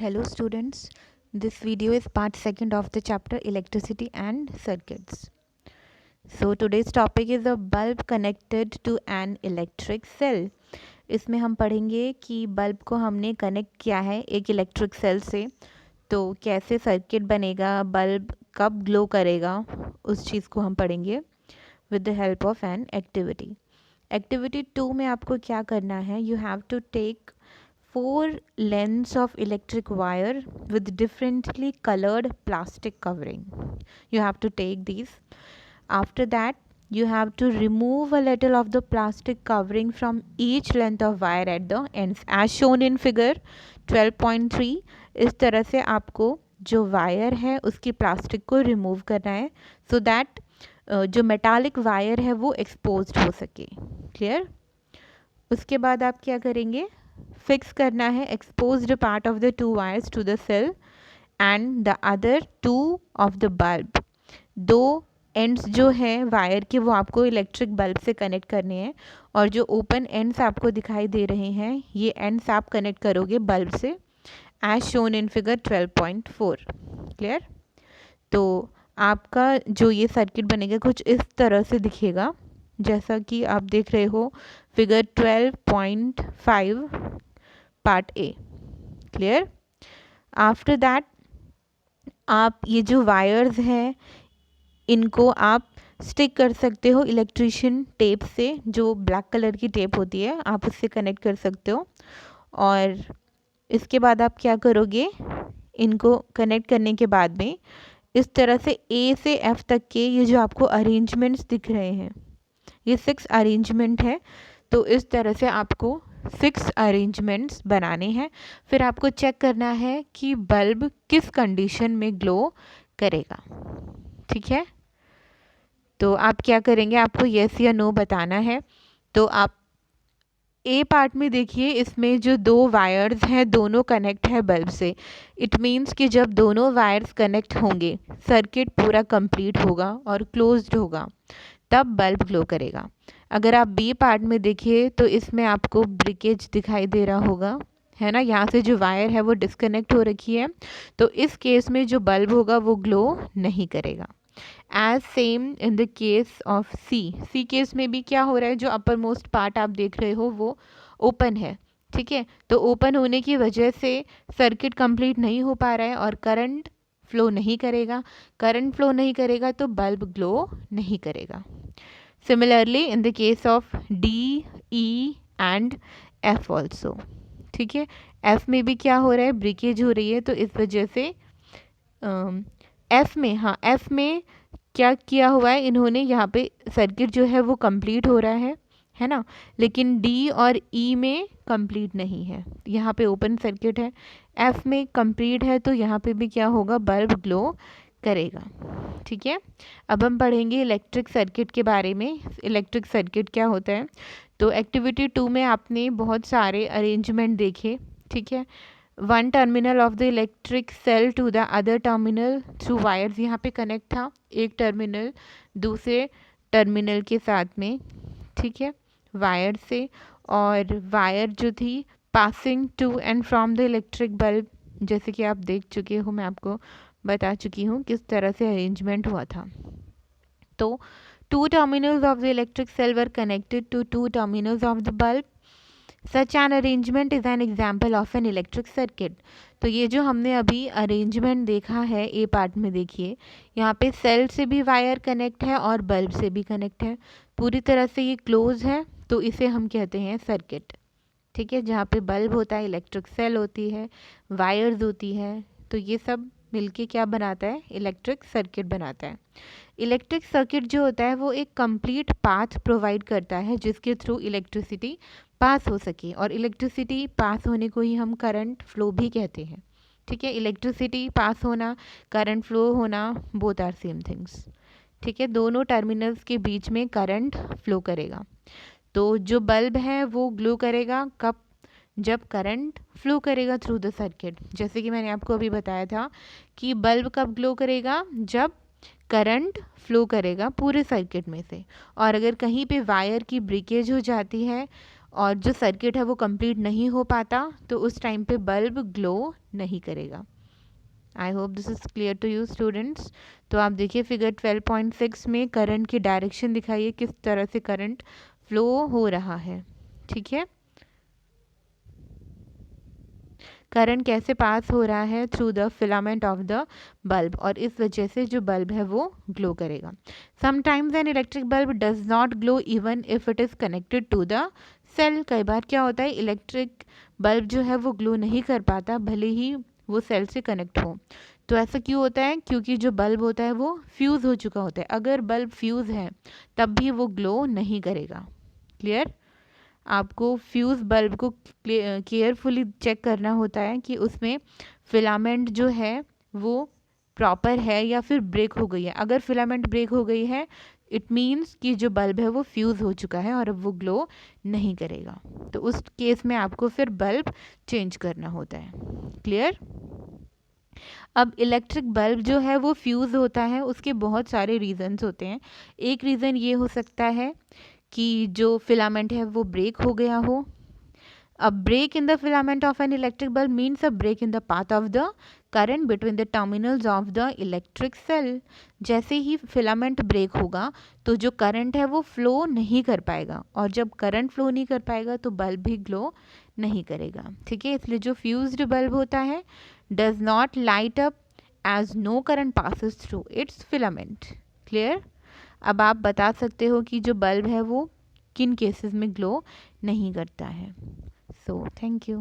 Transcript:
Hello students, this video is part second of the chapter electricity and circuits. So today's topic is a bulb connected to an electric cell. इसमें हम पढ़ेंगे कि bulb को हमने connect किया है एक इलेक्ट्रिक सेल से, तो कैसे सर्किट बनेगा, बल्ब कब ग्लो करेगा, उस चीज़ को हम पढ़ेंगे with the help of an activity. Activity 2 में आपको क्या करना है, you have to take 4 lengths of electric wire with differently colored plastic covering. You have to take these. After that, you have to remove a little of the plastic covering from each length of wire at the ends as shown in figure 12.3. इस तरह से आपको जो wire है उसकी plastic को remove करना है so that जो मेटालिक वायर है वो एक्सपोज्ड हो सके. क्लियर? उसके बाद आप क्या करेंगे, फिक्स करना है exposed part of the two wires to the cell and the other to of the bulb. दो एंड्स जो है वायर के वो आपको इलेक्ट्रिक बल्ब से कनेक्ट करने हैं और जो ओपन एंड्स आपको दिखाई दे रहे हैं ये एंड्स आप कनेक्ट करोगे बल्ब से as shown in figure 12.4. Clear? तो आपका जो ये सर्किट बनेगा कुछ इस तरह से दिखेगा जैसा कि आप देख रहे हो figure 12.5 part A. Clear? After that आप ये जो वायर्स हैं इनको आप स्टिक कर सकते हो इलेक्ट्रिशियन टेप से, जो ब्लैक कलर की टेप होती है आप उससे कनेक्ट कर सकते हो. और इसके बाद आप क्या करोगे, इनको कनेक्ट करने के बाद में इस तरह से ए से एफ तक के ये जो आपको अरेंजमेंट्स दिख रहे हैं ये 6 अरेंजमेंट है, तो इस तरह से आपको 6 अरेंजमेंट्स बनाने हैं. फिर आपको चेक करना है कि बल्ब किस कंडीशन में ग्लो करेगा. ठीक है, तो आप क्या करेंगे, आपको येस या नो बताना है. तो आप ए पार्ट में देखिए, इसमें जो दो वायर्स हैं दोनों कनेक्ट है बल्ब से. इट मीन्स कि जब दोनों वायर्स कनेक्ट होंगे सर्किट पूरा कंप्लीट होगा और क्लोज्ड होगा, तब बल्ब ग्लो करेगा. अगर आप बी पार्ट में देखिए तो इसमें आपको ब्रेकेज दिखाई दे रहा होगा, है ना. यहाँ से जो वायर है वो डिस्कनेक्ट हो रखी है, तो इस केस में जो बल्ब होगा वो ग्लो नहीं करेगा. As same in the case of C case में भी क्या हो रहा है, जो अपर मोस्ट पार्ट आप देख रहे हो वो ओपन है. ठीक है, तो ओपन होने की वजह से सर्किट कंप्लीट नहीं हो पा रहा है और करंट फ्लो नहीं करेगा. करंट फ्लो नहीं करेगा तो बल्ब ग्लो नहीं करेगा. Similarly in the case of D, E and F also. ठीक है, एफ में भी क्या हो रहा है, ब्रेकेज हो रही है, तो इस वजह से एफ में, हाँ एफ में क्या किया हुआ है इन्होंने, यहाँ पे सर्किट जो है वो कंप्लीट हो रहा है ना, लेकिन डी और ई में कंप्लीट नहीं है, यहाँ पे ओपन सर्किट है. एफ में कंप्लीट है तो यहाँ पे भी क्या होगा, बल्ब ग्लो करेगा. ठीक है, अब हम पढ़ेंगे इलेक्ट्रिक सर्किट के बारे में. इलेक्ट्रिक सर्किट क्या होता है, तो एक्टिविटी 2 में आपने बहुत सारे अरेंजमेंट देखे. ठीक है, one terminal of the electric cell to the other terminal through wires, यहाँ पे कनेक्ट था एक टर्मिनल दूसरे टर्मिनल के साथ में. ठीक है, वायर से, और वायर जो थी passing to and from the electric bulb, जैसे कि आप देख चुके हो, मैं आपको बता चुकी हूँ किस तरह से अरेंजमेंट हुआ था. तो 2 terminals of the electric cell were connected to 2 terminals of the bulb. Such an arrangement is an example of an electric circuit. तो ये जो हमने अभी अरेंजमेंट देखा है ए पार्ट में, देखिए यहाँ पे सेल से भी वायर कनेक्ट है और बल्ब से भी कनेक्ट है, पूरी तरह से ये क्लोज है, तो इसे हम कहते हैं सर्किट. ठीक है, जहाँ पे बल्ब होता है, इलेक्ट्रिक सेल होती है, वायर्स होती है, तो ये सब मिलके क्या बनाता है, इलेक्ट्रिक सर्किट बनाता है. इलेक्ट्रिक सर्किट जो होता है वो एक कंप्लीट पाथ प्रोवाइड करता है जिसके थ्रू इलेक्ट्रिसिटी पास हो सके, और इलेक्ट्रिसिटी पास होने को ही हम करंट फ्लो भी कहते हैं. ठीक है, इलेक्ट्रिसिटी पास होना, करंट फ्लो होना, बोथ आर सेम थिंग्स. ठीक है, दोनों टर्मिनल्स के बीच में करंट फ्लो करेगा. तो जो बल्ब है वो ग्लो करेगा कब, जब करंट फ्लो करेगा थ्रू द सर्किट. जैसे कि मैंने आपको अभी बताया था कि बल्ब कब ग्लो करेगा, जब करंट फ्लो करेगा पूरे सर्किट में से, और अगर कहीं पे वायर की ब्रेकेज हो जाती है और जो सर्किट है वो कंप्लीट नहीं हो पाता, तो उस टाइम पे बल्ब ग्लो नहीं करेगा। I hope this is clear to you students. तो आप देखिए फिगर 12.6 में करंट की डायरेक्शन दिखाइए, किस तरह से करंट फ्लो हो रहा है। ठीक है, करंट कैसे पास हो रहा है, through the filament of the bulb, और इस वजह से जो बल्ब है वो ग्लो करेगा। Sometimes an electric bulb does not glow even if it is connected to the cell. कई बार क्या होता है, इलेक्ट्रिक बल्ब जो है वो ग्लो नहीं कर पाता भले ही वो सेल से कनेक्ट हो। तो ऐसा क्यों होता है, क्योंकि जो बल्ब होता है वो फ्यूज़ हो चुका होता है। अगर बल्ब फ्यूज़ है तब भी वो ग्लो नहीं करेगा। क्लियर? आपको फ्यूज़ बल्ब को केयरफुली चेक करना होता है कि उसमें फिलामेंट जो है वो प्रॉपर है या फिर ब्रेक हो गई है। अगर फिलामेंट ब्रेक हो गई है इट मीन्स कि जो बल्ब है वो फ्यूज़ हो चुका है और अब वो ग्लो नहीं करेगा। तो उस केस में आपको फिर बल्ब चेंज करना होता है। क्लियर? अब इलेक्ट्रिक बल्ब जो है वो फ्यूज़ होता है, उसके बहुत सारे रीज़न्स होते हैं। एक रीज़न ये हो सकता है कि जो फिलामेंट है वो ब्रेक हो गया हो। A break in the filament of an electric bulb means a break in the path of the current between the terminals of the electric cell. जैसे ही फिलामेंट ब्रेक होगा तो जो करंट है वो फ्लो नहीं कर पाएगा, और जब करंट फ्लो नहीं कर पाएगा तो बल्ब भी ग्लो नहीं करेगा। ठीक है, इसलिए जो फ्यूज्ड बल्ब होता है does not light up as no current passes through its filament. Clear? अब आप बता सकते हो कि जो बल्ब है वो किन केसेस में ग्लो नहीं करता है। So thank you.